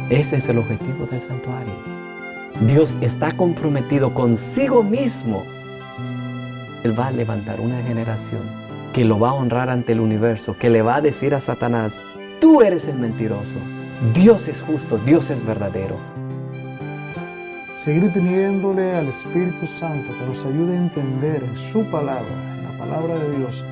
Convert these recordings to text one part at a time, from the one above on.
Ese es el objetivo del santuario. Dios está comprometido consigo mismo. Él va a levantar una generación que lo va a honrar ante el universo, que le va a decir a Satanás: tú eres el mentiroso. Dios es justo, Dios es verdadero. Seguir pidiéndole al Espíritu Santo que nos ayude a entender en su palabra, en la palabra de Dios.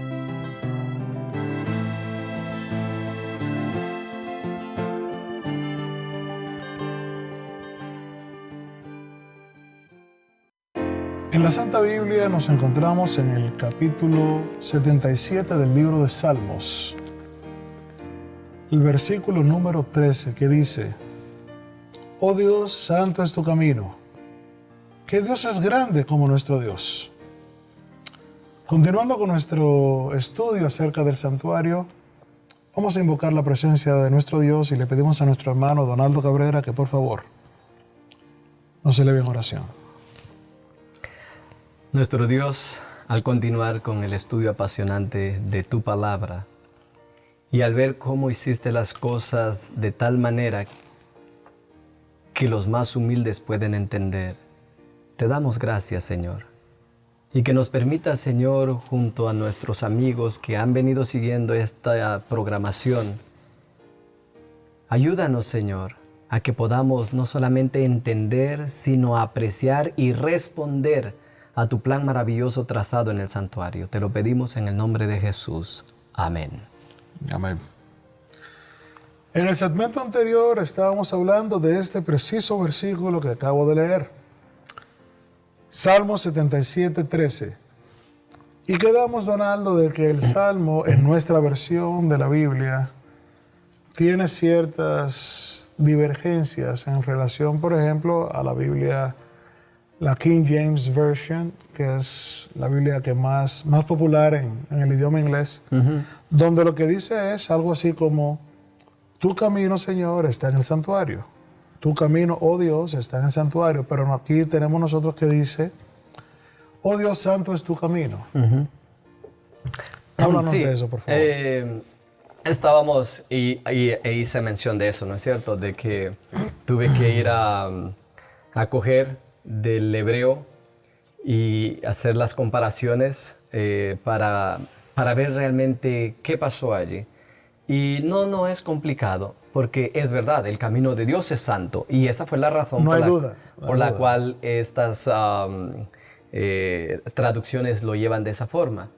En la Santa Biblia nos encontramos en el capítulo 77 del libro de Salmos, el versículo número 13, que dice: Oh Dios, santo es tu camino. ¿Qué Dios es grande como nuestro Dios? Continuando con nuestro estudio acerca del santuario, vamos a invocar la presencia de nuestro Dios y le pedimos a nuestro hermano Donaldo Cabrera que por favor nos eleve en oración. Nuestro Dios, al continuar con el estudio apasionante de tu palabra y al ver cómo hiciste las cosas de tal manera que los más humildes pueden entender, te damos gracias, Señor. Y que nos permita, Señor, junto a nuestros amigos que han venido siguiendo esta programación, ayúdanos, Señor, a que podamos no solamente entender, sino apreciar y responder a tu plan maravilloso trazado en el santuario. Te lo pedimos en el nombre de Jesús. Amén. Amén. En el segmento anterior estábamos hablando de este preciso versículo que acabo de leer. Salmo 77, 13. Y quedamos, Donaldo, de que el Salmo en nuestra versión de la Biblia tiene ciertas divergencias en relación, por ejemplo, a la Biblia, la King James Version, que es la Biblia que más popular en el idioma inglés, donde lo que dice es algo así como: tu camino, Señor, está en el santuario. Tu camino, oh Dios, está en el santuario. Pero aquí tenemos nosotros que dice: oh Dios santo es tu camino. Háblanos de eso, por favor. Estábamos e hice mención de eso, ¿no es cierto? De que tuve que ir a coger del hebreo y hacer las comparaciones para ver realmente qué pasó allí. Y no es complicado, porque es verdad, el camino de Dios es santo, y esa fue la razón por la cual estas traducciones lo llevan de esa forma.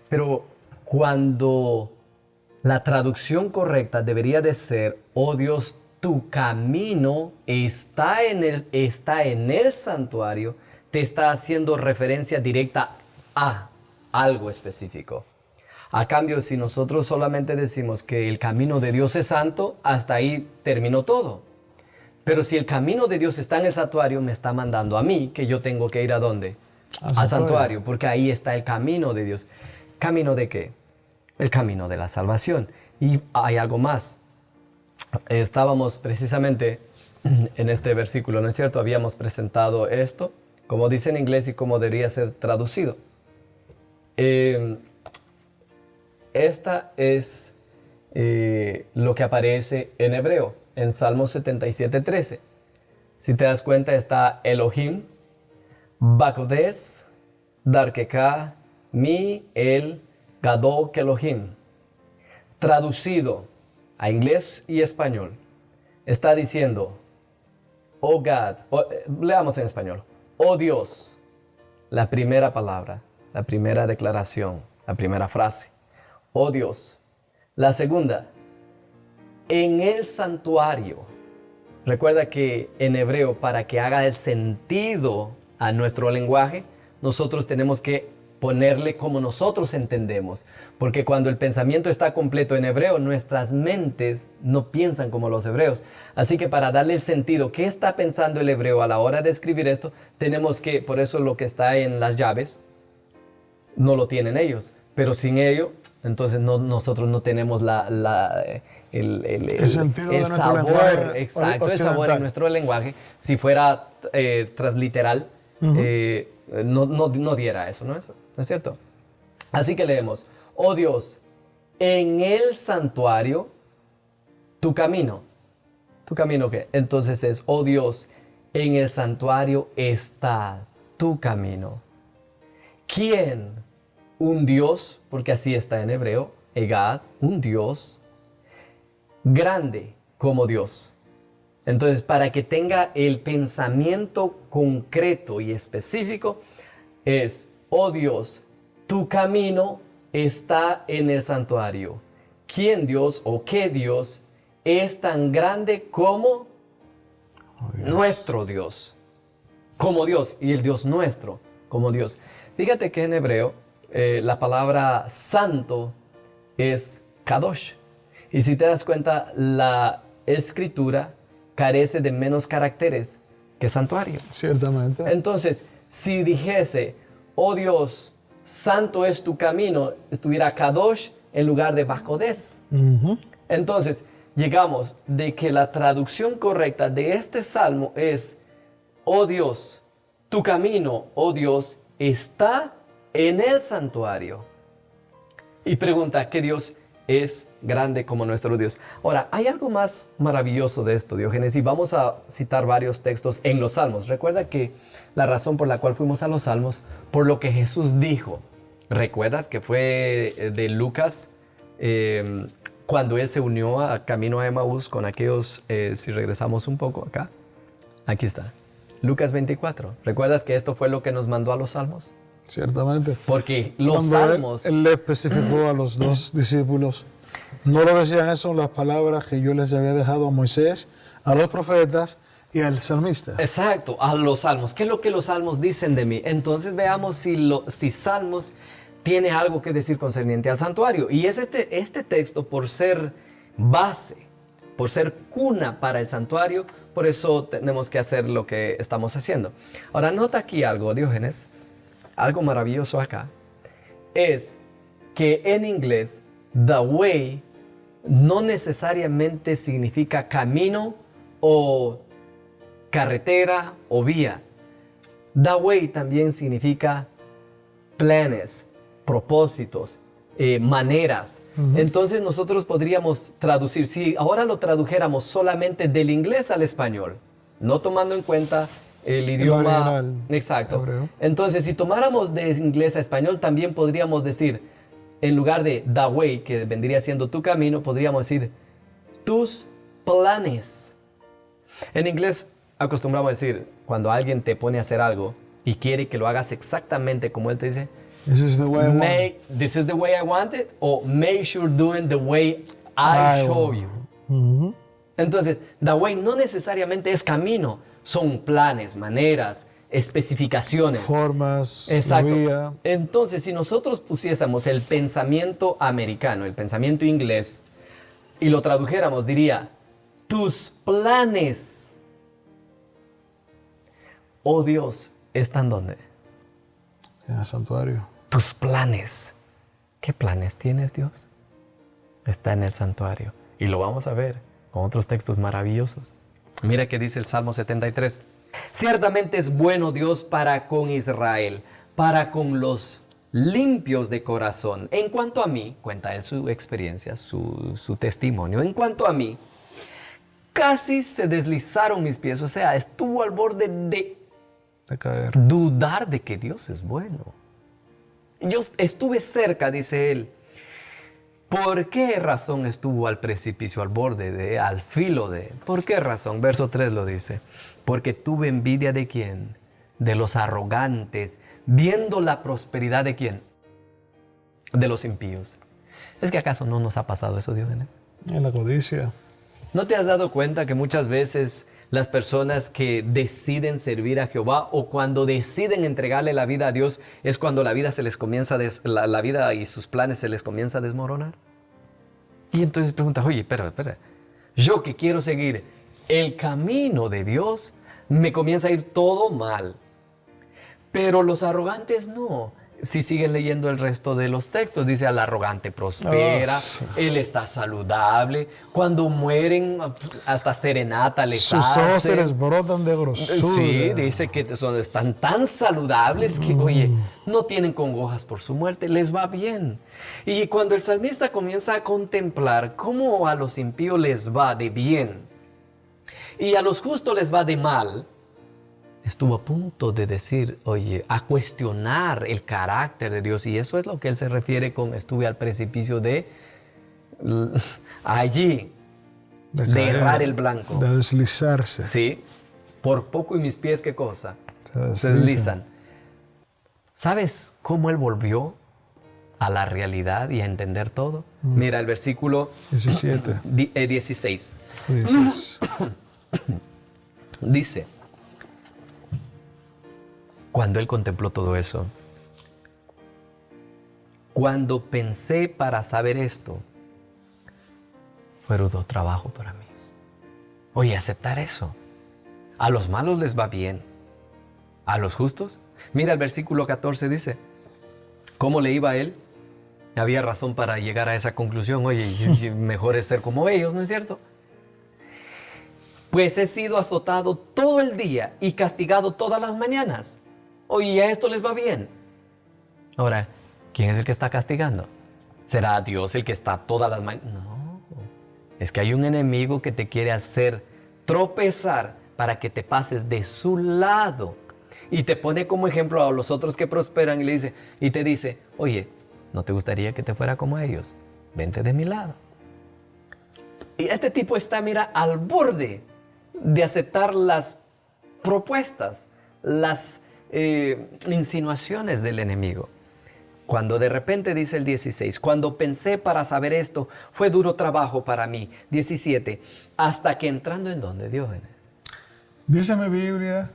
Pero cuando la traducción correcta debería de ser: oh Dios, tu camino está en el santuario, te está haciendo referencia directa a algo específico. A cambio, si nosotros solamente decimos que el camino de Dios es santo, hasta ahí terminó todo. Pero si el camino de Dios está en el santuario, me está mandando a mí que yo tengo que ir ¿a dónde? Al santuario, porque ahí está el camino de Dios. ¿Camino de qué? El camino de la salvación. Y hay algo más. Estábamos precisamente en este versículo, ¿no es cierto? Habíamos presentado esto, como dice en inglés y como debería ser traducido. Esta es lo que aparece en hebreo, en Salmo 77, 13. Si te das cuenta, está Elohim, Bakodes, Darkeka, Mi, El, Gadol, Elohim. Traducido a inglés y español, está diciendo: oh God, leamos en español: oh Dios, la primera palabra, la primera declaración, la primera frase, oh Dios. La segunda, en el santuario. Recuerda que en hebreo, para que haga el sentido a nuestro lenguaje, nosotros tenemos que ponerle como nosotros entendemos, porque cuando el pensamiento está completo en hebreo, nuestras mentes no piensan como los hebreos. Así que para darle el sentido, ¿qué está pensando el hebreo a la hora de escribir esto? Tenemos que, por eso lo que está en las llaves, no lo tienen ellos, pero sin ello, entonces nosotros no tenemos el sentido de nuestro sabor, lenguaje, exacto, el sabor en nuestro lenguaje. Si fuera transliteral, no diera eso, ¿no es cierto? Así que leemos: oh Dios, en el santuario tu camino. ¿Tu camino qué? Entonces es, oh Dios, en el santuario está tu camino. ¿Quién? Un Dios, porque así está en hebreo, Egad, un Dios grande como Dios. Entonces, para que tenga el pensamiento concreto y específico, es, oh Dios, tu camino está en el santuario. ¿Quién Dios o qué Dios es tan grande como nuestro Dios? Como Dios, y el Dios nuestro, como Dios. Fíjate que en hebreo la palabra santo es kadosh. Y si te das cuenta, la escritura carece de menos caracteres que santuario. Ciertamente. Entonces, si dijese, oh Dios, santo es tu camino, estuviera kadosh en lugar de bakodes. Entonces, llegamos de que la traducción correcta de este salmo es, oh Dios, tu camino, oh Dios, está en el santuario. Y pregunta, ¿qué Dios es grande como nuestro Dios? Ahora, hay algo más maravilloso de esto, Diógenes, y vamos a citar varios textos en los salmos. Recuerda que la razón por la cual fuimos a los salmos, por lo que Jesús dijo. ¿Recuerdas que fue de Lucas, cuando él se unió a camino a Emaús con aquellos, si regresamos un poco acá, aquí está, Lucas 24. ¿Recuerdas que esto fue lo que nos mandó a los salmos? Ciertamente. Porque los Cuando salmos... él le especificó a los dos discípulos, no lo decían eso las palabras que yo les había dejado a Moisés, a los profetas y al salmista. Exacto, a los salmos. ¿Qué es lo que los salmos dicen de mí? Entonces veamos si Salmos tiene algo que decir concerniente al santuario. Y es este texto, por ser base, por ser cuna para el santuario, por eso tenemos que hacer lo que estamos haciendo. Ahora, nota aquí algo, Diógenes, algo maravilloso acá, es que en inglés, the way no necesariamente significa camino o carretera o vía. The way también significa planes, propósitos, maneras. Entonces nosotros podríamos traducir, si ahora lo tradujéramos solamente del inglés al español, no tomando en cuenta el idioma original, exacto. Hebreo. Entonces, si tomáramos de inglés a español, también podríamos decir, en lugar de the way, que vendría siendo tu camino, podríamos decir tus planes. En inglés acostumbramos a decir, cuando alguien te pone a hacer algo y quiere que lo hagas exactamente como él te dice, This is the way I want it. this is the way I want it, o make sure doing the way I show you. Entonces, the way no necesariamente es camino, son planes, maneras, especificaciones. Formas, Exacto. vía. Entonces, si nosotros pusiésemos el pensamiento americano, el pensamiento inglés, y lo tradujéramos, diría, tus planes, oh Dios, ¿están dónde? En el santuario. Tus planes. ¿Qué planes tienes, Dios? Está en el santuario. Y lo vamos a ver con otros textos maravillosos. Mira qué dice el Salmo 73. Ciertamente es bueno Dios para con Israel, para con los limpios de corazón. En cuanto a mí, cuenta él su experiencia, su testimonio. En cuanto a mí, casi se deslizaron mis pies. O sea, estuvo al borde de caer. dudar de que Dios es bueno. Yo estuve cerca, dice él. ¿Por qué razón estuvo al precipicio, al borde, al filo de? ¿Por qué razón? Verso 3 lo dice. Porque tuve envidia de quién? De los arrogantes, viendo la prosperidad de quién? De los impíos. ¿Es que acaso no nos ha pasado eso, Diógenes? En la codicia. ¿No te has dado cuenta que muchas veces las personas que deciden servir a Jehová o cuando deciden entregarle la vida a Dios es cuando la vida se les comienza la vida y sus planes se les comienza a desmoronar? Y entonces preguntas, oye, espera, yo que quiero seguir el camino de Dios, me comienza a ir todo mal. Pero los arrogantes no. si siguen leyendo el resto de los textos, dice al arrogante prospera, sí. él está saludable, cuando mueren hasta serenata les Sus ojos se hace. les brotan de grosura. Sí, dice que están tan saludables que, oye, no tienen congojas por su muerte, les va bien. Y cuando el salmista comienza a contemplar cómo a los impíos les va de bien y a los justos les va de mal, estuvo a punto de decir, oye, a cuestionar el carácter de Dios. Y eso es lo que él se refiere con estuve al precipicio de allí, de caer, errar el blanco. De deslizarse. Sí, por poco y mis pies, ¿qué cosa? Se Se deslizan. ¿Sabes cómo él volvió a la realidad y a entender todo? Mira el versículo 17. 16. Dices, Dice, cuando él contempló todo eso, cuando pensé para saber esto, fue rudo trabajo para mí. Oye, aceptar eso. A los malos les va bien. A los justos. Mira el versículo 14 dice, ¿cómo le iba a él? Había razón para llegar a esa conclusión. Oye, mejor es ser como ellos, ¿no es cierto? Pues he sido azotado todo el día y castigado todas las mañanas. Oye, a esto les va bien. Ahora, ¿quién es el que está castigando? ¿Será Dios el que está todas las mañanas? No, es que hay un enemigo que te quiere hacer tropezar para que te pases de su lado. Y te pone como ejemplo a los otros que prosperan y te dice, oye, ¿no te gustaría que te fuera como ellos? Vente de mi lado. Y este tipo está, mira, al borde de aceptar las propuestas, las insinuaciones del enemigo. Cuando de repente dice el 16, cuando pensé para saber esto, fue duro trabajo para mí. 17, hasta que entrando en donde Diógenes. dice mi Biblia,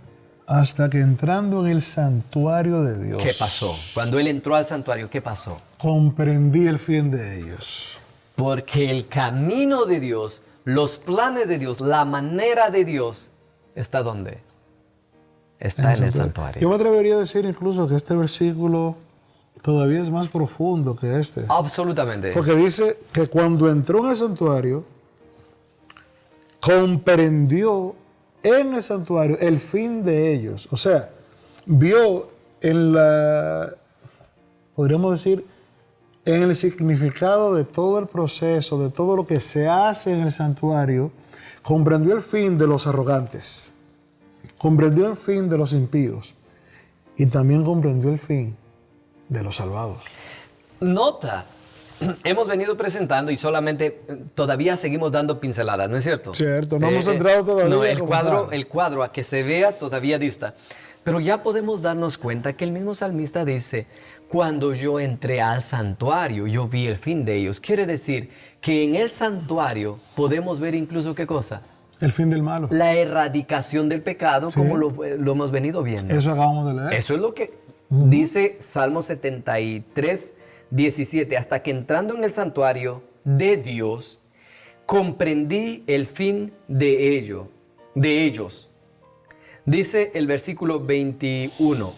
hasta que entrando en el santuario de Dios. ¿Qué pasó? Cuando él entró al santuario, ¿qué pasó? Comprendí el fin de ellos. Porque el camino de Dios, los planes de Dios, la manera de Dios, ¿está dónde? Está en el santuario. Yo me atrevería a decir incluso que este versículo todavía es más profundo que este. Absolutamente. Porque dice que cuando entró en el santuario, comprendió en el santuario el fin de ellos. O sea, vio en podríamos decir, en el significado de todo el proceso, de todo lo que se hace en el santuario, comprendió el fin de los arrogantes, comprendió el fin de los impíos y también comprendió el fin de los salvados. Nota, hemos venido presentando y solamente todavía seguimos dando pinceladas, ¿no es cierto? Cierto, no hemos entrado todavía. No, el cuadro a que se vea todavía dista. Pero ya podemos darnos cuenta que el mismo salmista dice, cuando yo entré al santuario, yo vi el fin de ellos. Quiere decir que en el santuario podemos ver incluso, ¿qué cosa? El fin del malo. La erradicación del pecado, Sí. como lo hemos venido viendo. Eso acabamos de leer. Eso es lo que dice Salmo 73, 17. Hasta que entrando en el santuario de Dios, comprendí el fin de ellos. Dice el versículo 21.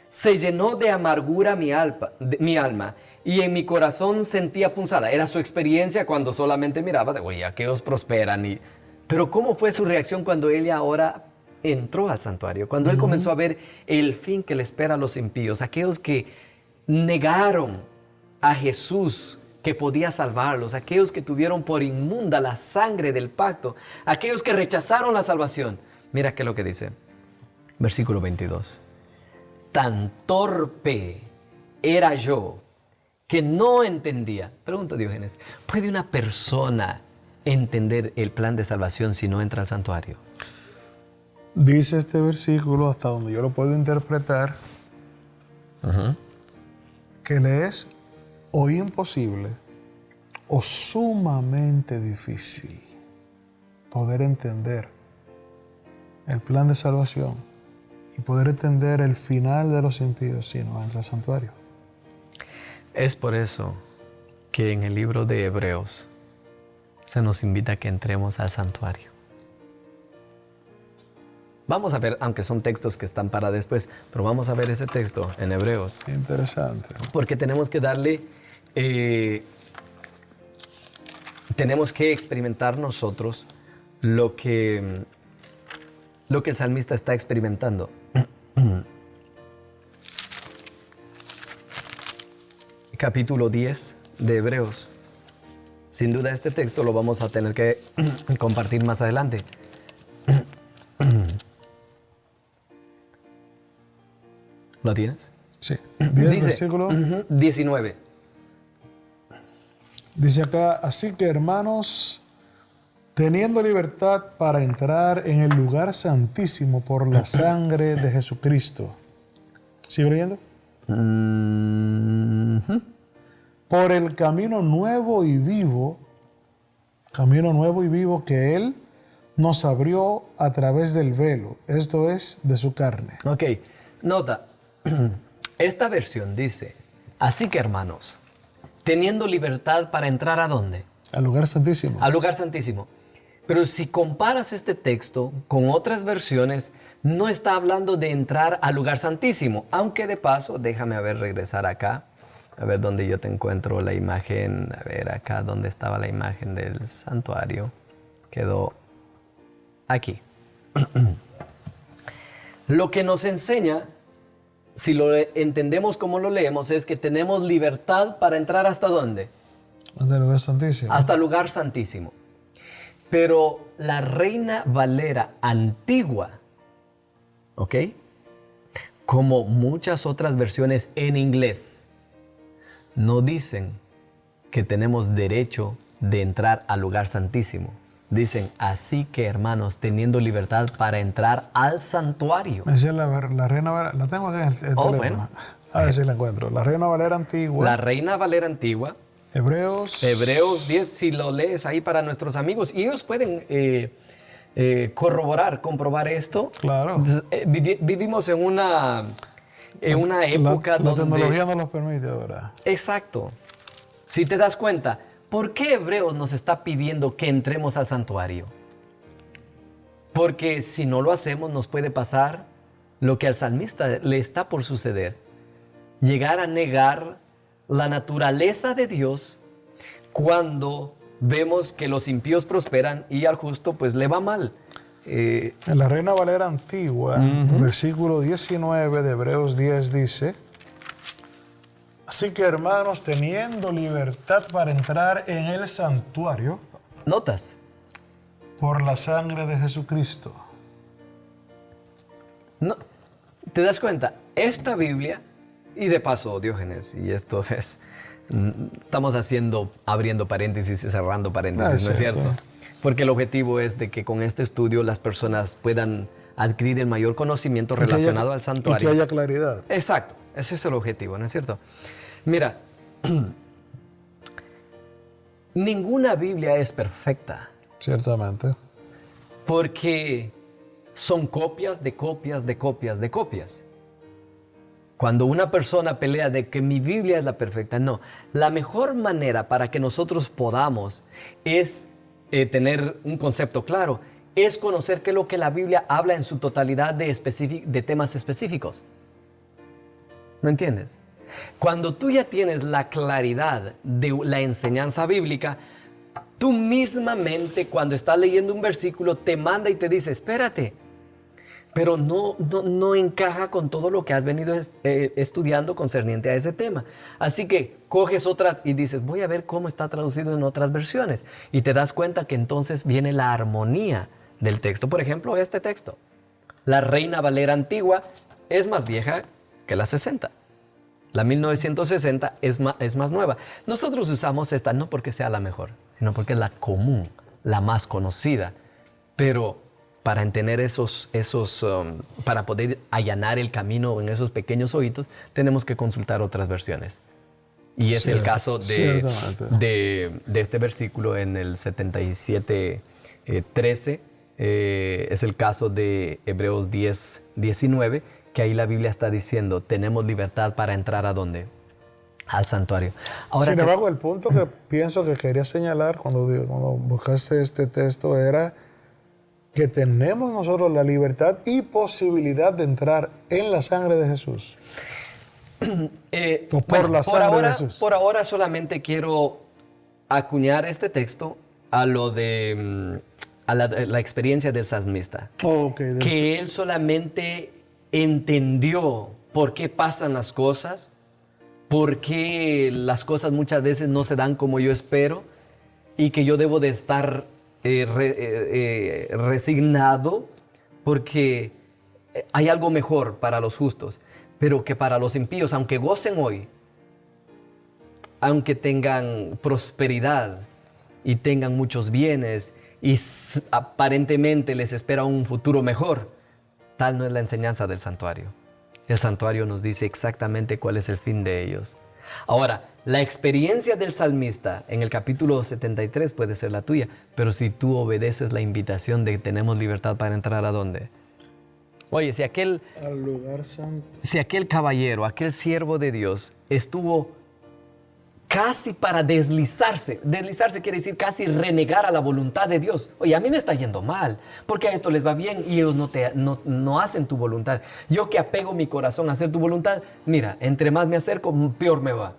Se llenó de amargura mi alma y en mi corazón sentía punzada. Era su experiencia cuando solamente miraba de, oye, aquellos prosperan. Pero ¿cómo fue su reacción cuando él ahora entró al santuario? Cuando él comenzó a ver el fin que le espera a los impíos, aquellos que negaron a Jesús que podía salvarlos, aquellos que tuvieron por inmunda la sangre del pacto, aquellos que rechazaron la salvación. Mira qué es lo que dice, versículo 22. Tan torpe era yo que no entendía. Pregunta Diógenes, ¿puede una persona entender el plan de salvación si no entra al santuario? Dice este versículo, hasta donde yo lo puedo interpretar, que le es o imposible o sumamente difícil poder entender el plan de salvación y poder entender el final de los impíos si no entra al santuario. Es por eso que en el libro de Hebreos se nos invita a que entremos al santuario. Vamos a ver, aunque son textos que están para después, pero vamos a ver ese texto en Hebreos. Interesante. Porque tenemos que darle, tenemos que experimentar nosotros lo que el salmista está experimentando. Capítulo 10 de Hebreos. Sin duda este texto lo vamos a tener que compartir más adelante. ¿Lo tienes? Sí. 10 versículo. 19. Dice acá, así que hermanos, teniendo libertad para entrar en el lugar santísimo por la sangre de Jesucristo. ¿Sigo leyendo? Por el camino nuevo y vivo que Él nos abrió a través del velo, esto es, de su carne. Ok, nota, esta versión dice, así que hermanos, teniendo libertad para entrar ¿a dónde? Al lugar santísimo. Al lugar santísimo. Pero si comparas este texto con otras versiones, no está hablando de entrar al lugar santísimo. Aunque de paso, déjame regresar acá. A ver dónde yo te encuentro la imagen. A ver acá dónde estaba la imagen del santuario. Quedó aquí. Lo que nos enseña, si lo entendemos como lo leemos, es que tenemos libertad para entrar ¿hasta dónde? Hasta el lugar santísimo. Hasta el lugar santísimo. Pero la Reina Valera antigua, ¿ok? Como muchas otras versiones en inglés, no dicen que tenemos derecho de entrar al lugar santísimo. Dicen, así que hermanos, teniendo libertad para entrar al santuario. Me decía la Reina Valera, la tengo acá en el teléfono. Bueno. A ver si la encuentro. La Reina Valera antigua. La Reina Valera antigua. Hebreos 10, si lo lees ahí para nuestros amigos, y ellos pueden comprobar esto. Claro. Vivimos en una época la donde... tecnología no los permite ahora. Exacto. Si te das cuenta, ¿por qué Hebreos nos está pidiendo que entremos al santuario? Porque si no lo hacemos, nos puede pasar lo que al salmista le está por suceder. Llegar a negar la naturaleza de Dios cuando vemos que los impíos prosperan y al justo pues le va mal. En la Reina Valera antigua, versículo 19 de Hebreos 10 dice, así que hermanos, teniendo libertad para entrar en el santuario, ¿Notas? por la sangre de Jesucristo. No, ¿te das cuenta? Esta Biblia, y de paso, Diógenes, y esto es, estamos abriendo paréntesis y cerrando paréntesis, ¿no es cierto? Porque el objetivo es de que con este estudio las personas puedan adquirir el mayor conocimiento relacionado al santuario. Y que haya claridad. Exacto, ese es el objetivo, ¿no es cierto? Mira, ninguna Biblia es perfecta. Ciertamente. Porque son copias de copias de copias de copias. Cuando una persona pelea de que mi Biblia es la perfecta, no. La mejor manera para que nosotros podamos es tener un concepto claro, es conocer qué es lo que la Biblia habla en su totalidad de temas específicos. ¿No entiendes? Cuando tú ya tienes la claridad de la enseñanza bíblica, tú mismamente cuando estás leyendo un versículo te manda y te dice, espérate, pero no encaja con todo lo que has venido estudiando concerniente a ese tema. Así que coges otras y dices, voy a ver cómo está traducido en otras versiones. Y te das cuenta que entonces viene la armonía del texto. Por ejemplo, este texto. La Reina Valera antigua es más vieja que la 60. La 1960 es más nueva. Nosotros usamos esta no porque sea la mejor, sino porque es la común, la más conocida. Pero para entender para poder allanar el camino en esos pequeños oídos, tenemos que consultar otras versiones. Y es el caso de este versículo en el 77:13. Es el caso de Hebreos 10:19, que ahí la Biblia está diciendo, tenemos libertad para entrar ¿a dónde? Al santuario. Ahora, sin embargo, el punto que pienso que quería señalar cuando buscaste este texto era que tenemos nosotros la libertad y posibilidad de entrar en la sangre de Jesús. O por la sangre de Jesús. Por ahora solamente quiero acuñar este texto a lo de a la experiencia del salmista. Que él solamente entendió por qué pasan las cosas, por qué las cosas muchas veces no se dan como yo espero y que yo debo de estar resignado porque hay algo mejor para los justos, pero que para los impíos, aunque gocen hoy, aunque tengan prosperidad y tengan muchos bienes y aparentemente les espera un futuro mejor, tal no es la enseñanza del santuario. El santuario nos dice exactamente cuál es el fin de ellos. Ahora, la experiencia del salmista en el capítulo 73 puede ser la tuya, pero si tú obedeces la invitación de que tenemos libertad para entrar, ¿a dónde? Oye, al lugar santo. Si aquel caballero, aquel siervo de Dios estuvo casi para deslizarse quiere decir casi renegar a la voluntad de Dios. Oye, a mí me está yendo mal, porque a esto les va bien y ellos no hacen tu voluntad. Yo que apego mi corazón a hacer tu voluntad, mira, entre más me acerco, peor me va.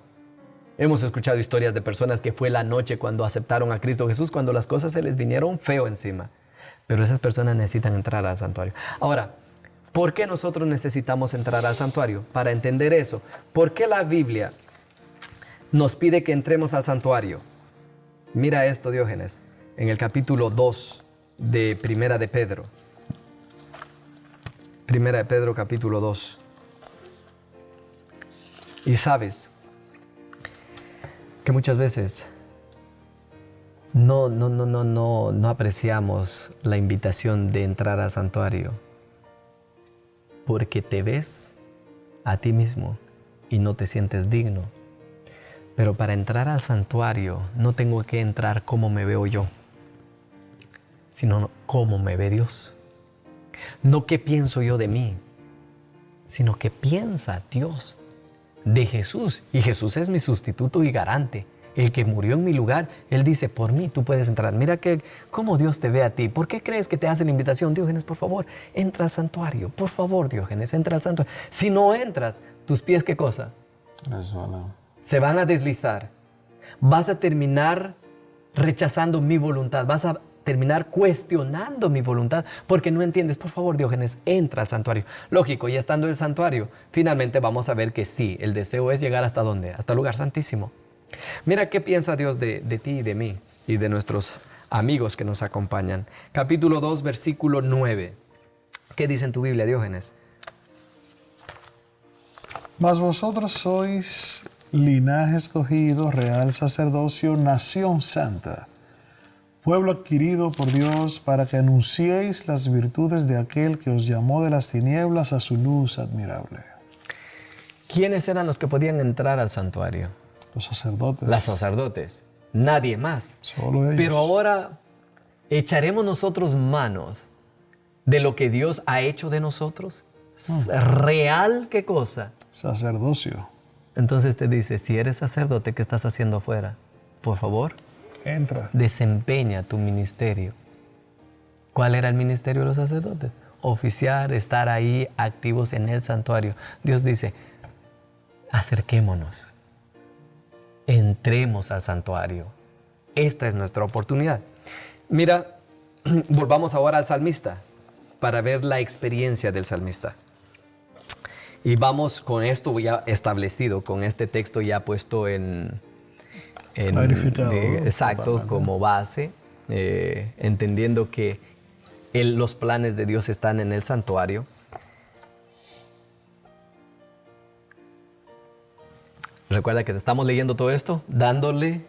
Hemos escuchado historias de personas que fue la noche cuando aceptaron a Cristo Jesús, cuando las cosas se les vinieron feo encima. Pero esas personas necesitan entrar al santuario. Ahora, ¿por qué nosotros necesitamos entrar al santuario? Para entender eso, ¿por qué la Biblia nos pide que entremos al santuario? Mira esto, Diógenes, en el capítulo 2 de Primera de Pedro. Primera de Pedro, capítulo 2. Y sabes que muchas veces no apreciamos la invitación de entrar al santuario porque te ves a ti mismo y no te sientes digno. Pero para entrar al santuario no tengo que entrar como me veo yo, sino como me ve Dios. No qué pienso yo de mí, sino que piensa Dios de Jesús. Y Jesús es mi sustituto y garante. El que murió en mi lugar, Él dice, por mí tú puedes entrar. Mira cómo Dios te ve a ti. ¿Por qué crees que te hace la invitación? Diógenes, por favor, entra al santuario. Por favor, Diógenes, entra al santuario. Si no entras, ¿tus pies qué cosa? Se van a deslizar. Vas a terminar rechazando mi voluntad. Vas a terminar cuestionando mi voluntad porque no entiendes. Por favor, Diógenes, entra al santuario. Lógico, ya estando en el santuario, finalmente vamos a ver que sí, el deseo es llegar ¿hasta dónde? Hasta el lugar santísimo. Mira qué piensa Dios de ti y de mí y de nuestros amigos que nos acompañan. Capítulo 2, versículo 9. ¿Qué dice en tu Biblia, Diógenes? Mas vosotros sois linaje escogido, real sacerdocio, nación santa, pueblo adquirido por Dios, para que anunciéis las virtudes de aquel que os llamó de las tinieblas a su luz admirable. ¿Quiénes eran los que podían entrar al santuario? Los sacerdotes. Los sacerdotes. Nadie más. Solo ellos. Pero ahora echaremos nosotros manos de lo que Dios ha hecho de nosotros. ¿Real qué cosa? Sacerdocio. Entonces te dice, si eres sacerdote, ¿qué estás haciendo afuera? Por favor, entra. Desempeña tu ministerio. ¿Cuál era el ministerio de los sacerdotes? Oficiar, estar ahí activos en el santuario. Dios dice, acerquémonos. Entremos al santuario. Esta es nuestra oportunidad. Mira, volvamos ahora al salmista para ver la experiencia del salmista. Y vamos con esto ya establecido, con este texto ya puesto clarificado. Exacto, como base, entendiendo que los planes de Dios están en el santuario. Recuerda que te estamos leyendo todo esto, dándole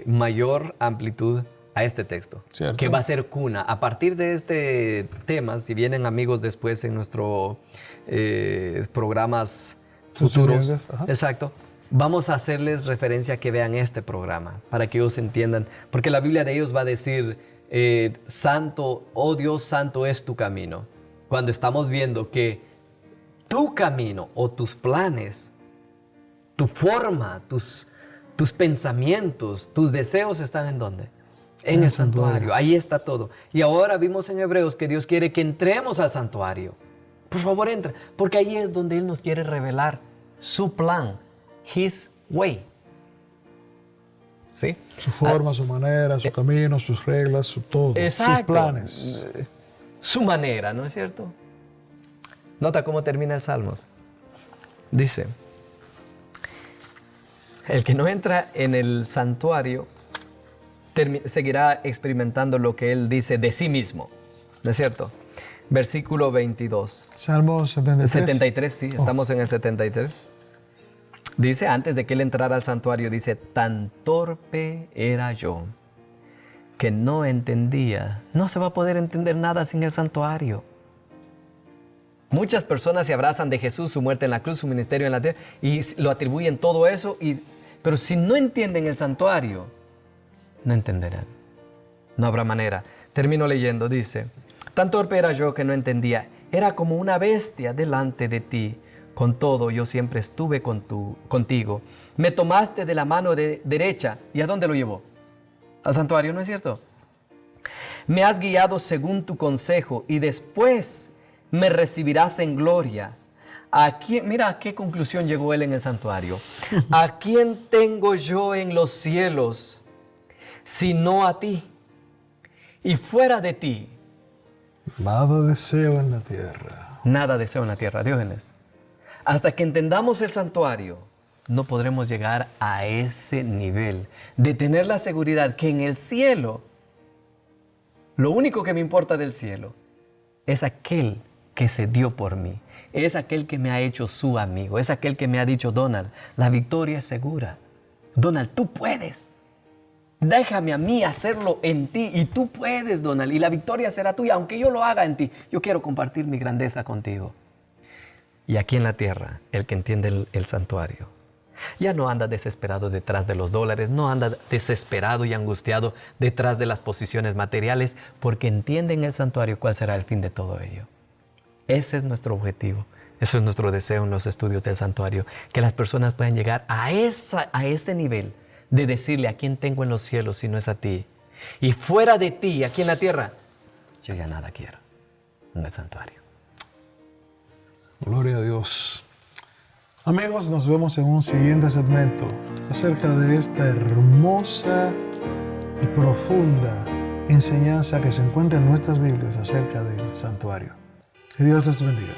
mayor amplitud a este texto, ¿cierto? Que va a ser cuna. A partir de este tema, si vienen amigos después en nuestros programas futuros, exacto, vamos a hacerles referencia a que vean este programa, para que ellos entiendan, porque la Biblia de ellos va a decir, santo, oh Dios, santo es tu camino. Cuando estamos viendo que tu camino o tus planes, tu forma, tus pensamientos, tus deseos están ¿en dónde? En el santuario. Ahí está todo. Y ahora vimos en Hebreos que Dios quiere que entremos al santuario. Por favor, entra. Porque ahí es donde Él nos quiere revelar su plan. His way. ¿Sí? Su forma, su manera, su camino, sus reglas, su todo. Exacto. Sus planes. Su manera, ¿no es cierto? Nota cómo termina el Salmos. Dice, el que no entra en el santuario seguirá experimentando lo que él dice de sí mismo. ¿No es cierto? Versículo 22. Salmo 73. 73, sí, estamos en el 73. Dice, antes de que él entrara al santuario, dice, tan torpe era yo que no entendía. No se va a poder entender nada sin el santuario. Muchas personas se abrazan de Jesús, su muerte en la cruz, su ministerio en la tierra, y lo atribuyen todo eso, pero si no entienden el santuario, no entenderán. No habrá manera. Termino leyendo, dice, tan torpe era yo que no entendía. Era como una bestia delante de ti. Con todo, yo siempre estuve contigo. Me tomaste de la mano derecha. ¿Y a dónde lo llevó? Al santuario, ¿no es cierto? Me has guiado según tu consejo y después me recibirás en gloria. Mira a qué conclusión llegó él en el santuario. ¿A quién tengo yo en los cielos sino a ti? Y fuera de ti, nada deseo en la tierra. Nada deseo en la tierra, Diógenes. Hasta que entendamos el santuario, no podremos llegar a ese nivel de tener la seguridad que en el cielo, lo único que me importa del cielo es aquel que se dio por mí. Es aquel que me ha hecho su amigo. Es aquel que me ha dicho, Donald, la victoria es segura. Donald, tú puedes. Déjame a mí hacerlo en ti y tú puedes, Donald, y la victoria será tuya, aunque yo lo haga en ti. Yo quiero compartir mi grandeza contigo. Y aquí en la tierra, el que entiende el santuario, ya no anda desesperado detrás de los dólares, no anda desesperado y angustiado detrás de las posiciones materiales, porque entiende en el santuario cuál será el fin de todo ello. Ese es nuestro objetivo. Eso es nuestro deseo en los estudios del santuario, que las personas puedan llegar a ese nivel de decirle, ¿a quién tengo en los cielos si no es a ti? Y fuera de ti, aquí en la tierra, yo ya nada quiero en el santuario. Gloria a Dios. Amigos, nos vemos en un siguiente segmento acerca de esta hermosa y profunda enseñanza que se encuentra en nuestras Biblias acerca del santuario. Que Dios les bendiga.